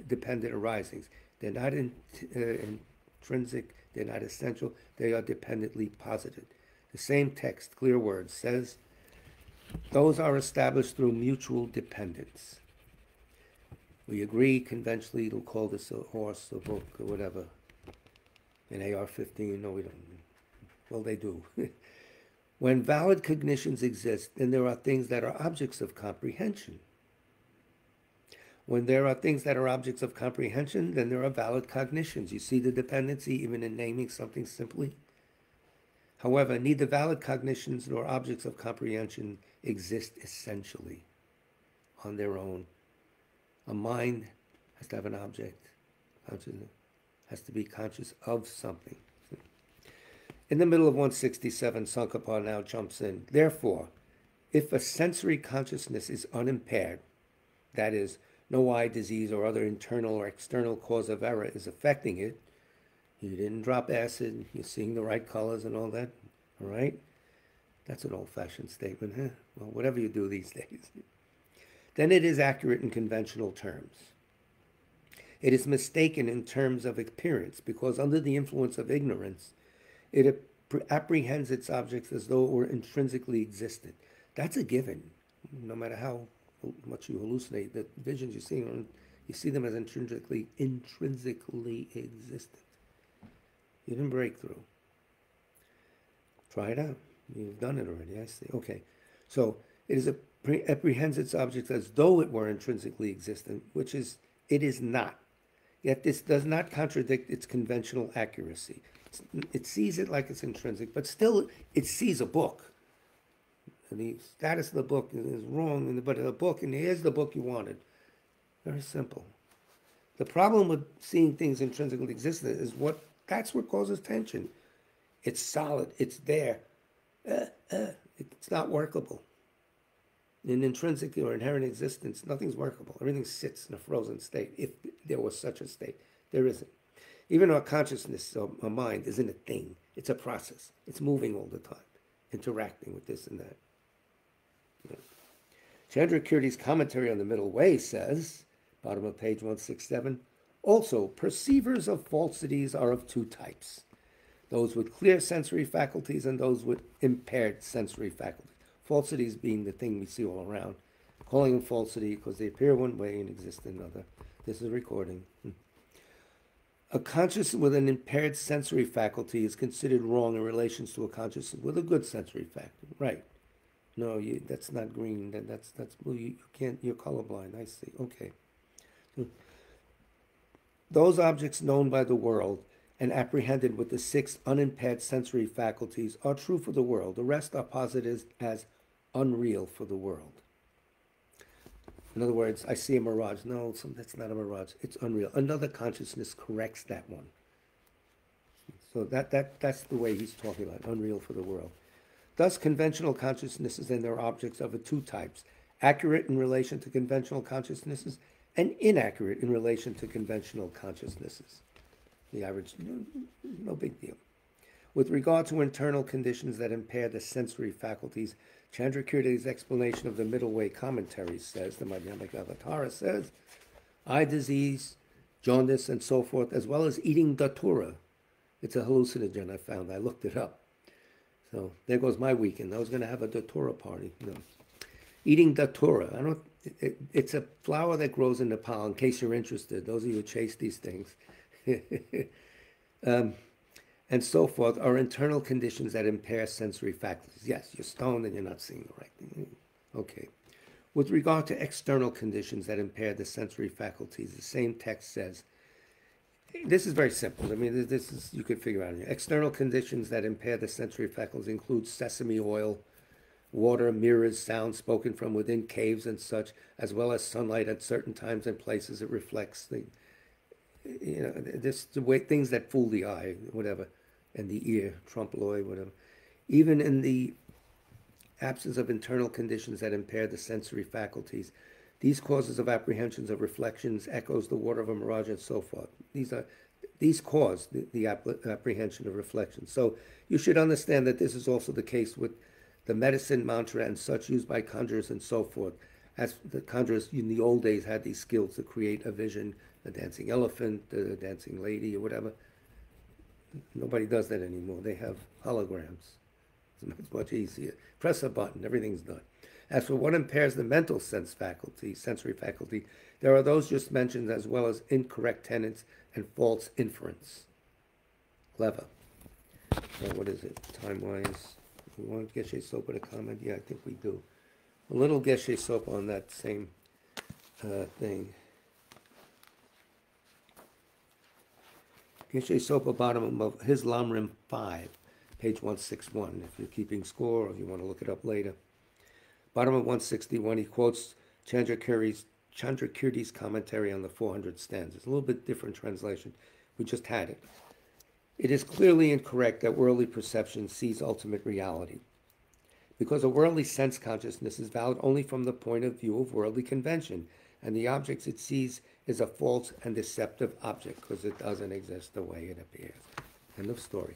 dependent arisings. They're not intrinsic, they're not essential, they are dependently posited. The same text, clear words, says, those are established through mutual dependence. We agree conventionally to call this a horse, a book, or whatever. An AR-15, no, we don't. Well, they do. When valid cognitions exist, then there are things that are objects of comprehension. When there are things that are objects of comprehension, then there are valid cognitions. You see the dependency even in naming something simply? However, neither valid cognitions nor objects of comprehension exist essentially on their own. A mind has to have an object. Consciousness has to be conscious of something. In the middle of 167, Tsong-kha-pa now jumps in. Therefore, if a sensory consciousness is unimpaired, that is, no eye disease or other internal or external cause of error is affecting it, you didn't drop acid, you're seeing the right colors and all that, all right? That's an old-fashioned statement, huh? Well, whatever you do these days. Then it is accurate in conventional terms. It is mistaken in terms of appearance, because under the influence of ignorance, it apprehends its objects as though it were intrinsically existent. That's a given. No matter how much you hallucinate, the visions you see them as intrinsically existent. You didn't break through. Try it out. You've done it already, I see. Okay. So it apprehends its objects as though it were intrinsically existent, which is, it is not. Yet this does not contradict its conventional accuracy. It sees it like it's intrinsic, but still it sees a book. And the status of the book is wrong, but the book, and here's the book you wanted. Very simple. The problem with seeing things intrinsically existent is that's what causes tension. It's solid, it's there. It's not workable. In intrinsic or inherent existence, nothing's workable. Everything sits in a frozen state, if there was such a state. There isn't. Even our consciousness, our mind, isn't a thing. It's a process. It's moving all the time, interacting with this and that. Yeah. Chandrakirti's commentary on the Middle Way says, bottom of page 167, also, perceivers of falsities are of two types. Those with clear sensory faculties and those with impaired sensory faculties. Falsities being the thing we see all around. Calling them falsity because they appear one way and exist another. This is a recording. A consciousness with an impaired sensory faculty is considered wrong in relation to a consciousness with a good sensory faculty. Right. No, that's not green. That's blue. You can't. You're colorblind. I see. Okay. So, those objects known by the world and apprehended with the 6 unimpaired sensory faculties are true for the world. The rest are posited as unreal for the world. In other words, I see a mirage. No, that's not a mirage. It's unreal. Another consciousness corrects that one. So that's the way he's talking about, unreal for the world. Thus, conventional consciousnesses and their objects are of two types, accurate in relation to conventional consciousnesses and inaccurate in relation to conventional consciousnesses. The average, no big deal. With regard to internal conditions that impair the sensory faculties, Chandrakirti's explanation of the Middle Way commentary says, the Madhyamika Avatara says, eye disease, jaundice, and so forth, as well as eating datura. It's a hallucinogen, I found. I looked it up. So there goes my weekend. I was going to have a datura party. No. Eating datura. It's a flower that grows in Nepal, in case you're interested. Those of you who chase these things. And so forth are internal conditions that impair sensory faculties. Yes, you're stoned and you're not seeing the right thing. Okay. With regard to external conditions that impair the sensory faculties, the same text says, this is very simple. I mean, this is, you could figure out. External conditions that impair the sensory faculties include sesame oil, water, mirrors, sound spoken from within caves and such, as well as sunlight at certain times and places it reflects. This the way things that fool the eye, whatever, and the ear, trompe l'oeil, whatever. Even in the absence of internal conditions that impair the sensory faculties, these causes of apprehensions of reflections, echoes, the water of a mirage, and so forth. These cause the apprehension of reflections. So you should understand that this is also the case with the medicine mantra and such used by conjurers and so forth. As the conjurers in the old days had these skills to create a vision a dancing elephant, a dancing lady, or whatever. Nobody does that anymore. They have holograms. It's much easier. Press a button, everything's done. As for what impairs the mental sensory faculty, there are those just mentioned as well as incorrect tenets and false inference. Clever. What is it, time-wise? We want Geshe Sopa to comment? Yeah, I think we do. A little Geshe Sopa on that same thing. Geshe Sopa, bottom of his Lamrim 5, page 161, if you're keeping score or if you want to look it up later. Bottom of 161, he quotes Chandrakirti's commentary on the 400 stanzas. A little bit different translation. We just had it. It is clearly incorrect that worldly perception sees ultimate reality, because a worldly sense consciousness is valid only from the point of view of worldly convention, and the objects it sees is a false and deceptive object because it doesn't exist the way it appears. End of story.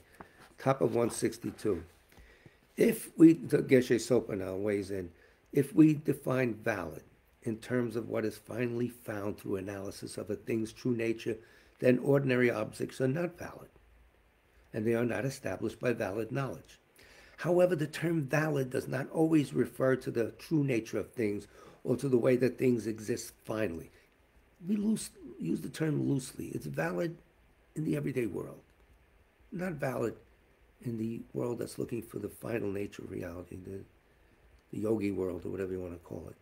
Top of 162. If we, Geshe Sopa now weighs in, if we define valid in terms of what is finally found through analysis of a thing's true nature, then ordinary objects are not valid, and they are not established by valid knowledge. However, the term valid does not always refer to the true nature of things or to the way that things exist finally. We use the term loosely. It's valid in the everyday world, not valid in the world that's looking for the final nature of reality, the yogi world, or whatever you want to call it.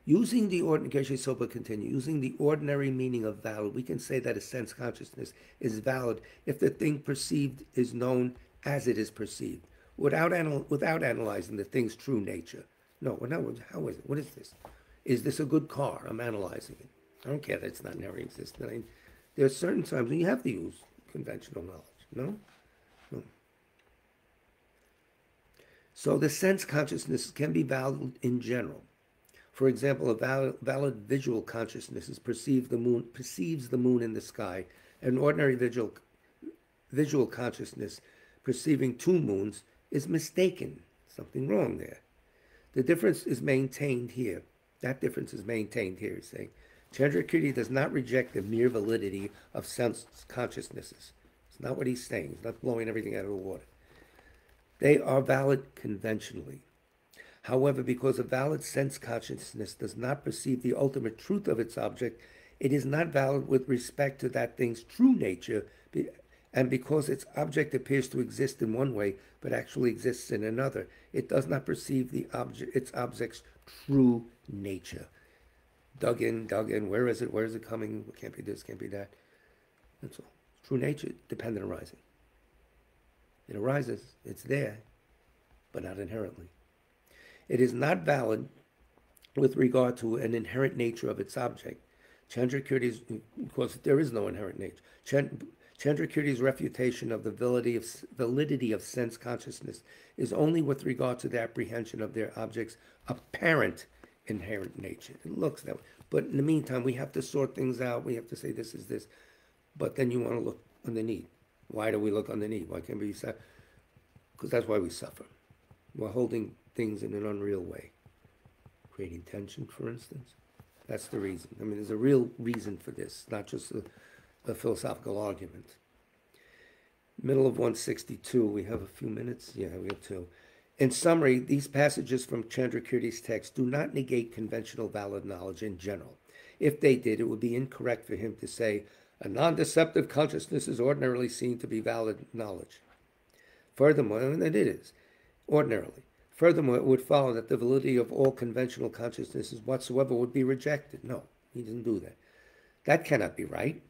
Using the ordinary, Geshe Sopa continue, using the ordinary meaning of valid, we can say that a sense consciousness is valid if the thing perceived is known as it is perceived, without analyzing the thing's true nature. No, how is it? What is this? Is this a good car? I'm analyzing it. I don't care that it's not never existed. I mean, there are certain times when you have to use conventional knowledge, no? No. So the sense consciousness can be valid in general. For example, a valid visual consciousness perceives the moon in the sky. An ordinary visual consciousness perceiving two moons is mistaken. Something wrong there. The difference is maintained here. That difference is maintained here, he's saying. Chandrakirti does not reject the mere validity of sense consciousnesses. It's not what he's saying. He's not blowing everything out of the water. They are valid conventionally. However, because a valid sense consciousness does not perceive the ultimate truth of its object, it is not valid with respect to that thing's true nature, and because its object appears to exist in one way but actually exists in another, it does not perceive its object's true nature. Dug in, where is it coming? It can't be this, can't be that. That's all. True nature, dependent arising. It arises, it's there, but not inherently. It is not valid with regard to an inherent nature of its object. Chandrakirti's, because there is no inherent nature. Chandrakirti's refutation of the validity of sense consciousness is only with regard to the apprehension of their object's apparent inherent nature. It looks that way. But in the meantime, we have to sort things out. We have to say this is this. But then you want to look underneath. Why do we look underneath? Why can't we? Because that's why we suffer. We're holding things in an unreal way. Creating tension, for instance. That's the reason. I mean, there's a real reason for this, not just a philosophical argument. Middle of 162, we have a few minutes? Yeah, we have two. In summary, these passages from Chandrakirti's text do not negate conventional valid knowledge in general. If they did, it would be incorrect for him to say, a non-deceptive consciousness is ordinarily seen to be valid knowledge. Furthermore, and it is, ordinarily. Furthermore, it would follow that the validity of all conventional consciousnesses whatsoever would be rejected. No, he didn't do that. That cannot be right.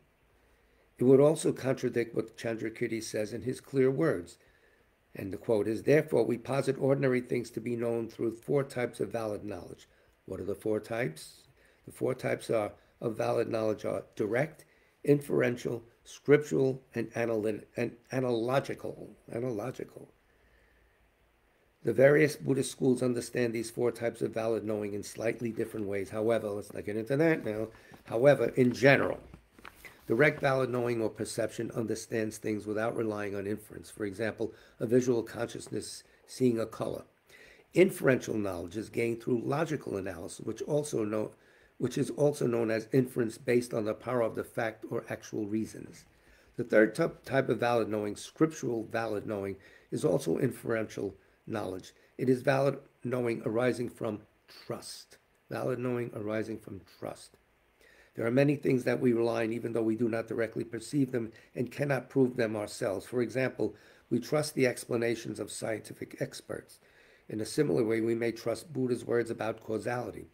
It would also contradict what Chandrakirti says in his clear words. And the quote is, therefore, we posit ordinary things to be known through four types of valid knowledge. What are the four types? The four types of valid knowledge are direct, inferential, scriptural, and analogical. The various Buddhist schools understand these four types of valid knowing in slightly different ways. However, let's not get into that now. However, in general, direct valid knowing or perception understands things without relying on inference. For example, a visual consciousness seeing a color. Inferential knowledge is gained through logical analysis, which also which is also known as inference based on the power of the fact or actual reasons. The third type of valid knowing, scriptural valid knowing, is also inferential knowledge. It is valid knowing arising from trust. Valid knowing arising from trust. There are many things that we rely on even though we do not directly perceive them and cannot prove them ourselves. For example, we trust the explanations of scientific experts. In a similar way, we may trust Buddha's words about causality.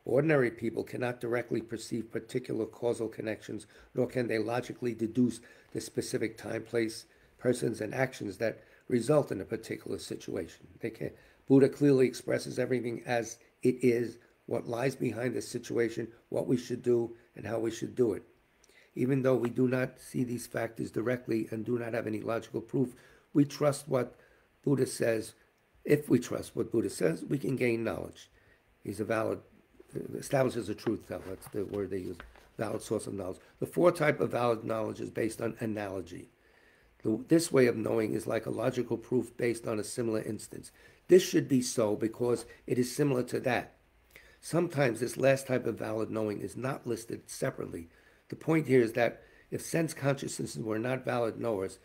Ordinary people cannot directly perceive particular causal connections, nor can they logically deduce the specific time, place, persons, and actions that result in a particular situation. They can't. Buddha clearly expresses everything as it is, what lies behind the situation, what we should do, and how we should do it. Even though we do not see these factors directly and do not have any logical proof, we trust what Buddha says. If we trust what Buddha says, we can gain knowledge. He's a valid, establishes a truth teller. That's the word they use, valid source of knowledge. The fourth type of valid knowledge is based on analogy. This way of knowing is like a logical proof based on a similar instance. This should be so because it is similar to that. Sometimes this last type of valid knowing is not listed separately. The point here is that if sense consciousnesses were not valid knowers,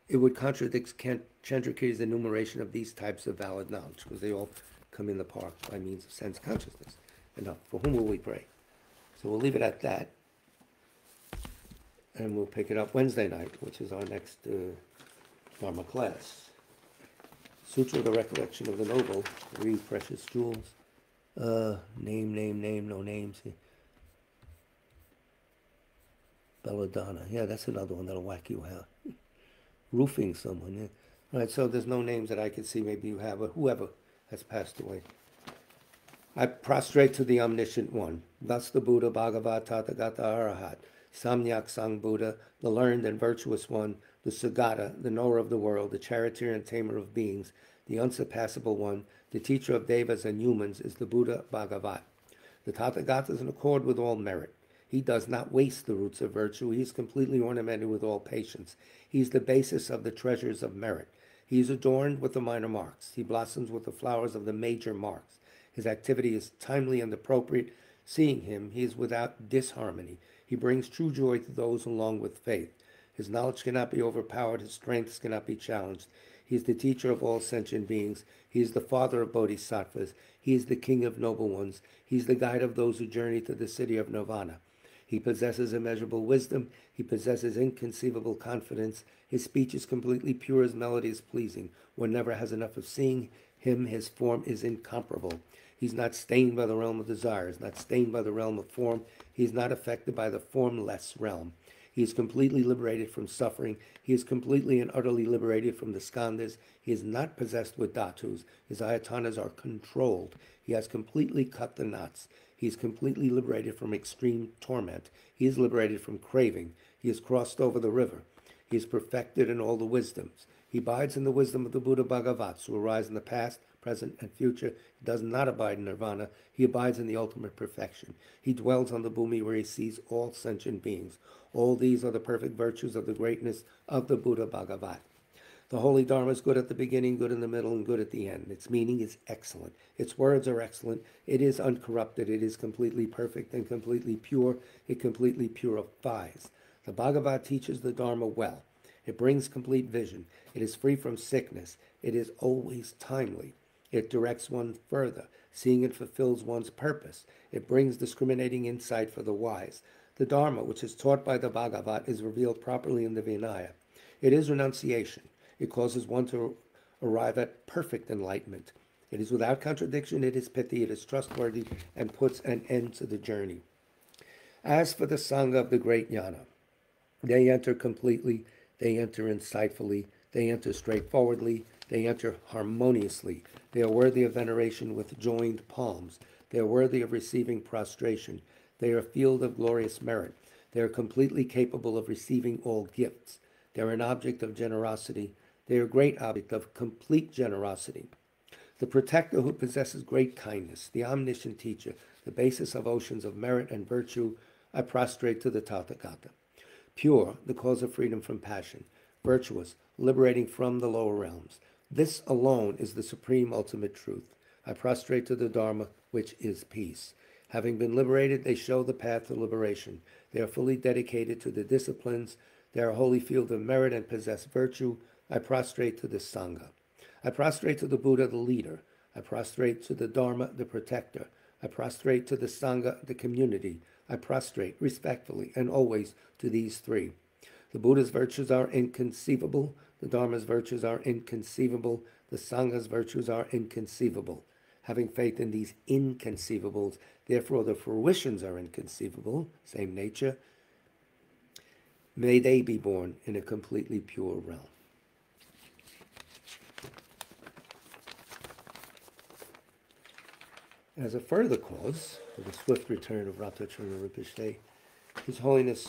it would contradict Chandrakirti's enumeration of these types of valid knowledge, because they all come in the park by means of sense consciousness. Enough. For whom will we pray? So we'll leave it at that. And we'll pick it up Wednesday night, which is our next Dharma class. Sutra of the Recollection of the Noble, 3 precious jewels. Name, no names. Belladonna. Yeah, that's another one that'll whack you out. Roofing someone. Yeah. All right, so there's no names that I can see. Maybe you have, or whoever has passed away. I prostrate to the Omniscient One. Thus the Buddha, Bhagavad, Tathagata, Arahat, Samyak Sang Buddha, the learned and virtuous one, the Sugata, the knower of the world, the charioteer and tamer of beings, the unsurpassable one, the teacher of devas and humans, is the Buddha Bhagavat. The Tathagata is in accord with all merit. He does not waste the roots of virtue. He is completely ornamented with all patience. He is the basis of the treasures of merit. He is adorned with the minor marks. He blossoms with the flowers of the major marks. His activity is timely and appropriate. Seeing him, he is without disharmony. He brings true joy to those along with faith. His knowledge cannot be overpowered. His strengths cannot be challenged. He is the teacher of all sentient beings. He is the father of bodhisattvas. He is the king of noble ones. He is the guide of those who journey to the city of nirvana. He possesses immeasurable wisdom. He possesses inconceivable confidence. His speech is completely pure. His melody is pleasing. One never has enough of seeing him. His form is incomparable. He's not stained by the realm of desires, not stained by the realm of form. He is not affected by the formless realm. He is completely liberated from suffering. He is completely and utterly liberated from the skandhas. He is not possessed with dhatus. His ayatanas are controlled. He has completely cut the knots. He is completely liberated from extreme torment. He is liberated from craving. He has crossed over the river. He is perfected in all the wisdoms. He abides in the wisdom of the Buddha Bhagavats, who arise in the past, present, and future. He does not abide in nirvana. He abides in the ultimate perfection. He dwells on the bhumi where he sees all sentient beings. All these are the perfect virtues of the greatness of the Buddha Bhagavat. The Holy Dharma is good at the beginning, good in the middle, and good at the end. Its meaning is excellent. Its words are excellent. It is uncorrupted. It is completely perfect and completely pure. It completely purifies. The Bhagavat teaches the Dharma well. It brings complete vision. It is free from sickness. It is always timely. It directs one further. Seeing it fulfills one's purpose. It brings discriminating insight for the wise. The Dharma, which is taught by the Bhagavat, is revealed properly in the Vinaya. It is renunciation. It causes one to arrive at perfect enlightenment. It is without contradiction. It is pithy. It is trustworthy and puts an end to the journey. As for the Sangha of the great Jnana, they enter completely. They enter insightfully. They enter straightforwardly. They enter harmoniously. They are worthy of veneration with joined palms. They are worthy of receiving prostration. They are a field of glorious merit. They are completely capable of receiving all gifts. They are an object of generosity. They are a great object of complete generosity. The protector who possesses great kindness, the omniscient teacher, the basis of oceans of merit and virtue, I prostrate to the Tathagata. Pure, the cause of freedom from passion. Virtuous, liberating from the lower realms. This alone is the supreme ultimate truth. I prostrate to the Dharma, which is peace. Having been liberated, they show the path to liberation. They are fully dedicated to the disciplines. They are a holy field of merit and possess virtue. I prostrate to the Sangha. I prostrate to the Buddha, the leader. I prostrate to the Dharma, the protector. I prostrate to the Sangha, the community. I prostrate respectfully and always to these three. The Buddha's virtues are inconceivable. The Dharma's virtues are inconceivable. The Sangha's virtues are inconceivable. Having faith in these inconceivables, therefore the fruitions are inconceivable, same nature. May they be born in a completely pure realm. As a further cause for the swift return of Ratchakrama Rinpoche, His Holiness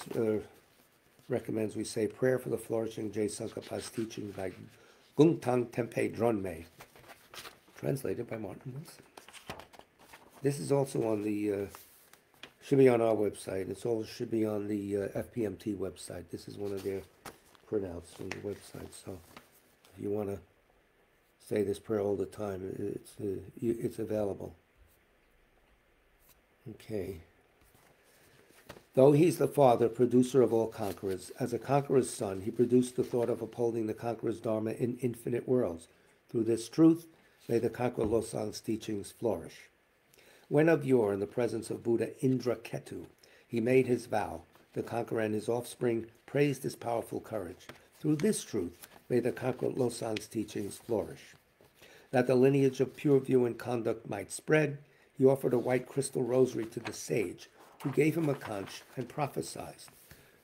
recommends we say prayer for the flourishing Je Tsong-kha-pa's teaching by Gungtang Tempe Dronme, translated by Martin Wilson. This is also on the, should be on our website. It's also should be on the FPMT website. This is one of their printouts from the website. So if you want to say this prayer all the time, it's available. Okay. Though he's the father, producer of all conquerors, as a conqueror's son, he produced the thought of upholding the conqueror's dharma in infinite worlds. Through this truth, may the conqueror Losang's teachings flourish. When of yore, in the presence of Buddha Indraketu, he made his vow, the conqueror and his offspring praised his powerful courage. Through this truth, may the conqueror Losang's teachings flourish. That the lineage of pure view and conduct might spread, he offered a white crystal rosary to the sage, who gave him a conch and prophesied.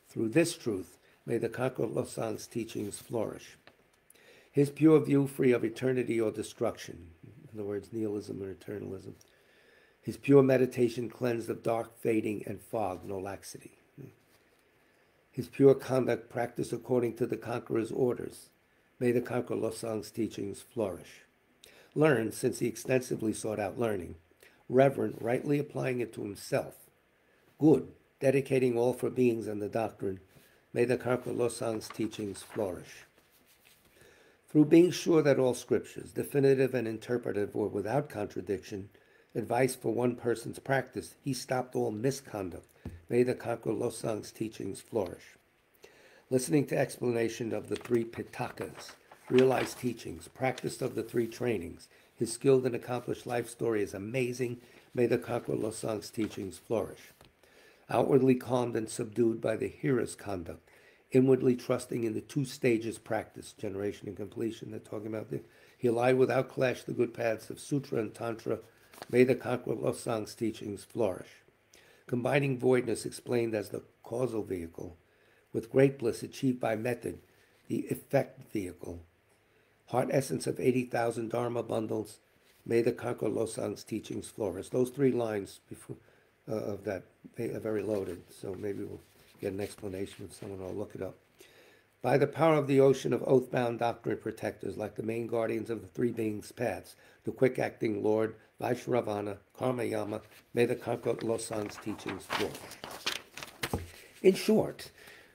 Through this truth, may the conqueror Losang's teachings flourish. His pure view free of eternity or destruction, in other words, nihilism or eternalism. His pure meditation cleansed of dark, fading, and fog, no laxity. His pure conduct practiced according to the conqueror's orders. May the conqueror Losang's teachings flourish. Learned, since he extensively sought out learning. Reverent, rightly applying it to himself. Good, dedicating all for beings and the doctrine. May the conqueror Losang's teachings flourish. Through being sure that all scriptures, definitive and interpretive, were without contradiction, advice for one person's practice, he stopped all misconduct. May the conqueror Losang's teachings flourish. Listening to explanation of the three Pitakas, realized teachings, practice of the three trainings, his skilled and accomplished life story is amazing. May the conqueror Losang's teachings flourish. Outwardly calmed and subdued by the hearer's conduct, inwardly trusting in the two stages practice, generation and completion, they're talking about this. He allied without clash the good paths of Sutra and Tantra. May the conqueror Losang's teachings flourish. Combining voidness explained as the causal vehicle, with great bliss achieved by method, the effect vehicle. Heart essence of 80,000 Dharma bundles. May the conqueror Losang's teachings flourish. Those three lines before, of that are very loaded, so maybe we'll get an explanation with someone or look it up. By the power of the ocean of oath-bound doctrine protectors, like the main guardians of the three beings' paths, the quick-acting Lord, Vaishravana, Karmayama, may the conqueror Losang's teachings flourish. In short,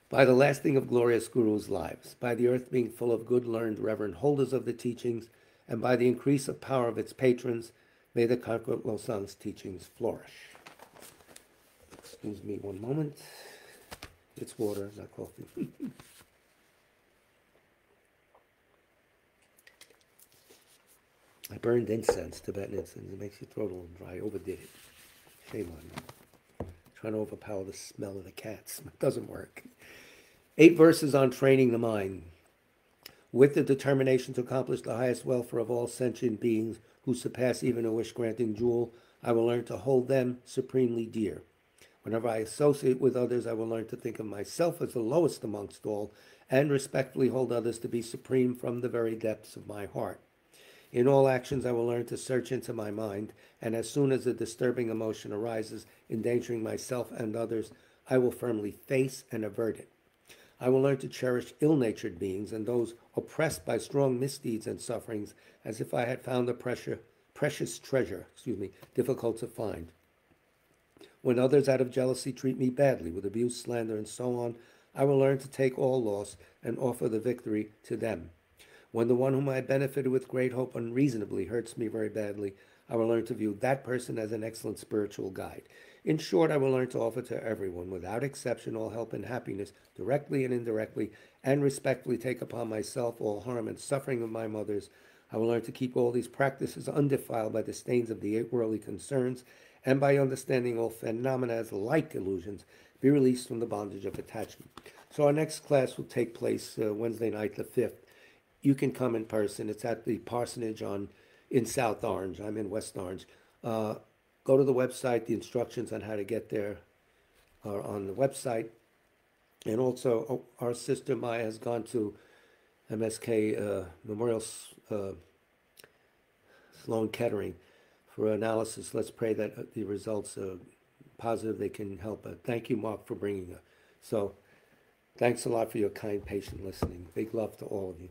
by the lasting of glorious Gurus' lives, by the earth being full of good, learned, reverend holders of the teachings, and by the increase of power of its patrons, may the conqueror Losang's teachings flourish. Excuse me one moment. It's water, not coffee. I burned incense, Tibetan incense. It makes your throat a little dry. I overdid it. Shame on me. Trying to overpower the smell of the cats. It doesn't work. 8 verses on training the mind. With the determination to accomplish the highest welfare of all sentient beings who surpass even a wish-granting jewel, I will learn to hold them supremely dear. Whenever I associate with others, I will learn to think of myself as the lowest amongst all and respectfully hold others to be supreme from the very depths of my heart. In all actions, I will learn to search into my mind, and as soon as a disturbing emotion arises, endangering myself and others, I will firmly face and avert it. I will learn to cherish ill-natured beings and those oppressed by strong misdeeds and sufferings as if I had found a precious treasure, difficult to find. When others out of jealousy treat me badly with abuse, slander, and so on, I will learn to take all loss and offer the victory to them. When the one whom I benefited with great hope unreasonably hurts me very badly, I will learn to view that person as an excellent spiritual guide. In short, I will learn to offer to everyone, without exception, all help and happiness, directly and indirectly, and respectfully take upon myself all harm and suffering of my mothers. I will learn to keep all these practices undefiled by the stains of the eight worldly concerns, and by understanding all phenomena as like illusions, be released from the bondage of attachment. So our next class will take place Wednesday night, the 5th. You can come in person. It's at the parsonage in South Orange. I'm in West Orange. Go to the website. The instructions on how to get there are on the website. And also, our sister Maya has gone to MSK Memorial Sloan Kettering for analysis. Let's pray that the results are positive. They can help. Thank you, Mark, for bringing her. So thanks a lot for your kind, patient listening. Big love to all of you.